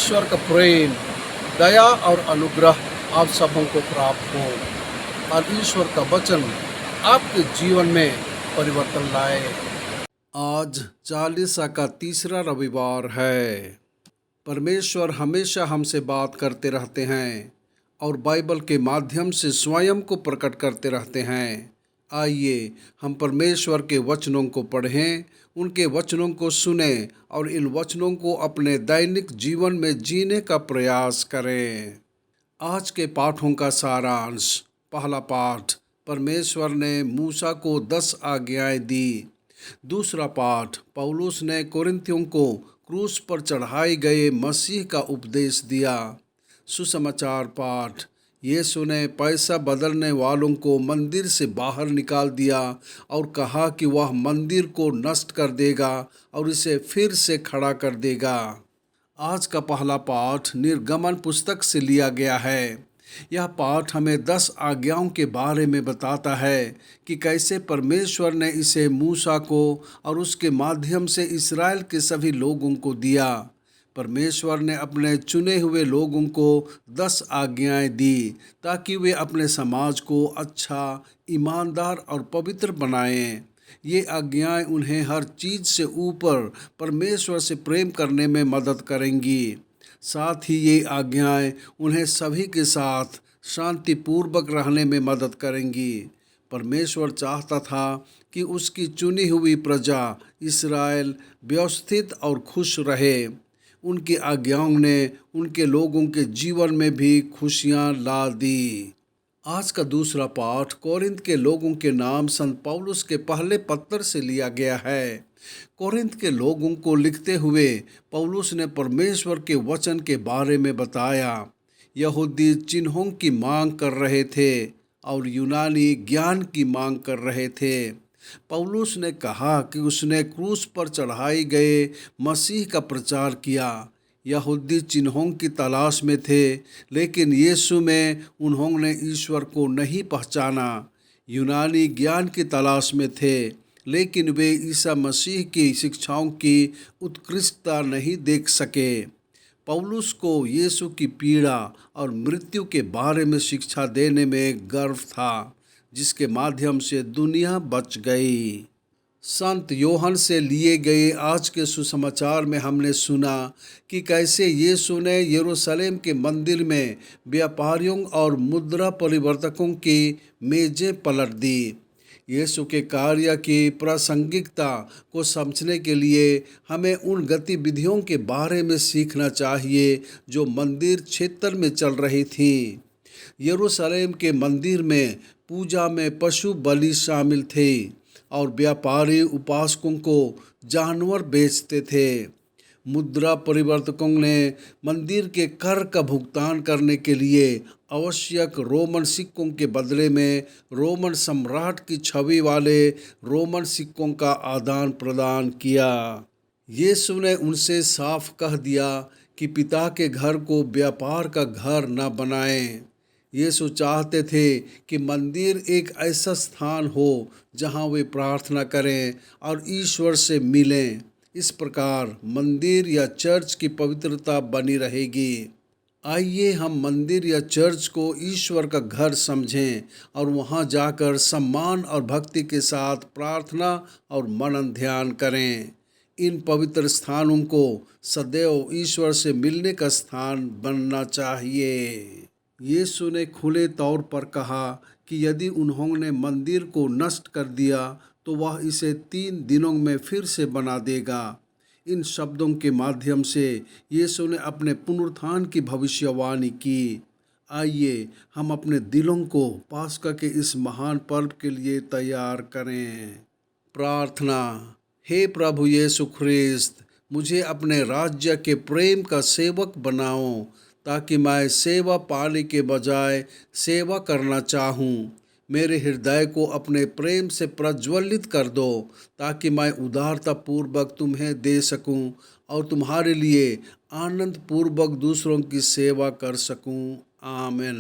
ईश्वर का प्रेम, दया और अनुग्रह आप सबों को प्राप्त हो और ईश्वर का वचन आपके जीवन में परिवर्तन लाए। आज चालीसा का तीसरा रविवार है। परमेश्वर हमेशा हमसे बात करते रहते हैं और बाइबल के माध्यम से स्वयं को प्रकट करते रहते हैं। आइए हम परमेश्वर के वचनों को पढ़ें, उनके वचनों को सुनें और इन वचनों को अपने दैनिक जीवन में जीने का प्रयास करें। आज के पाठों का सारांश। पहला पाठ, परमेश्वर ने मूसा को 10 आज्ञाएं दी। दूसरा पाठ, पौलुस ने कोरिन्थियों को क्रूस पर चढ़ाए गए मसीह का उपदेश दिया। सुसमाचार पाठ, यीशु ने पैसा बदलने वालों को मंदिर से बाहर निकाल दिया और कहा कि वह मंदिर को नष्ट कर देगा और इसे फिर से खड़ा कर देगा। आज का पहला पाठ निर्गमन पुस्तक से लिया गया है। यह पाठ हमें 10 आज्ञाओं के बारे में बताता है कि कैसे परमेश्वर ने इसे मूसा को और उसके माध्यम से इस्राएल के सभी लोगों को दिया। परमेश्वर ने अपने चुने हुए लोगों को 10 आज्ञाएं दी ताकि वे अपने समाज को अच्छा, ईमानदार और पवित्र बनाएं। ये आज्ञाएं उन्हें हर चीज़ से ऊपर परमेश्वर से प्रेम करने में मदद करेंगी। साथ ही ये आज्ञाएं उन्हें सभी के साथ शांतिपूर्वक रहने में मदद करेंगी। परमेश्वर चाहता था कि उसकी चुनी हुई प्रजा इस्राएल व्यवस्थित और खुश रहे। उनकी आज्ञाओं ने उनके लोगों के जीवन में भी खुशियां ला दी। आज का दूसरा पाठ कोरिन्थ के लोगों के नाम संत पौलुस के पहले पत्र से लिया गया है। कोरिन्थ के लोगों को लिखते हुए पौलुस ने परमेश्वर के वचन के बारे में बताया। यहूदी चिन्हों की मांग कर रहे थे और यूनानी ज्ञान की मांग कर रहे थे। पौलुस ने कहा कि उसने क्रूस पर चढ़ाए गए मसीह का प्रचार किया। यहूदी चिन्हों की तलाश में थे, लेकिन यीशु में उन्होंने ईश्वर को नहीं पहचाना। यूनानी ज्ञान की तलाश में थे, लेकिन वे ईसा मसीह की शिक्षाओं की उत्कृष्टता नहीं देख सके। पौलुस को यीशु की पीड़ा और मृत्यु के बारे में शिक्षा देने में गर्व था, जिसके माध्यम से दुनिया बच गई। संत योहन से लिए गए आज के सुसमाचार में हमने सुना कि कैसे यीशु ने यरूशलेम के मंदिर में व्यापारियों और मुद्रा परिवर्तकों की मेजें पलट दी। यीशु के कार्य की प्रासंगिकता को समझने के लिए हमें उन गतिविधियों के बारे में सीखना चाहिए जो मंदिर क्षेत्र में चल रही थी। यरूशलेम के मंदिर में पूजा में पशु बलि शामिल थे और व्यापारी उपासकों को जानवर बेचते थे। मुद्रा परिवर्तकों ने मंदिर के कर का भुगतान करने के लिए आवश्यक रोमन सिक्कों के बदले में रोमन सम्राट की छवि वाले रोमन सिक्कों का आदान प्रदान किया। यीशु ने उनसे साफ कह दिया कि पिता के घर को व्यापार का घर न बनाएं। यीशु चाहते थे कि मंदिर एक ऐसा स्थान हो जहां वे प्रार्थना करें और ईश्वर से मिलें। इस प्रकार मंदिर या चर्च की पवित्रता बनी रहेगी। आइए हम मंदिर या चर्च को ईश्वर का घर समझें और वहां जाकर सम्मान और भक्ति के साथ प्रार्थना और मनन ध्यान करें। इन पवित्र स्थानों को सदैव ईश्वर से मिलने का स्थान बनना चाहिए। यीशु ने खुले तौर पर कहा कि यदि उन्होंने मंदिर को नष्ट कर दिया तो वह इसे 3 दिनों में फिर से बना देगा। इन शब्दों के माध्यम से यीशु ने अपने पुनरुत्थान की भविष्यवाणी की। आइए हम अपने दिलों को पास्का के इस महान पर्व के लिए तैयार करें। प्रार्थना। हे प्रभु यीशु ख्रिस्त, मुझे अपने राज्य के प्रेम का सेवक बनाओ ताकि मैं सेवा पाने के बजाय सेवा करना चाहूँ। मेरे हृदय को अपने प्रेम से प्रज्वलित कर दो ताकि मैं उदारतापूर्वक तुम्हें दे सकूं और तुम्हारे लिए आनंद पूर्वक दूसरों की सेवा कर सकूं। आमीन।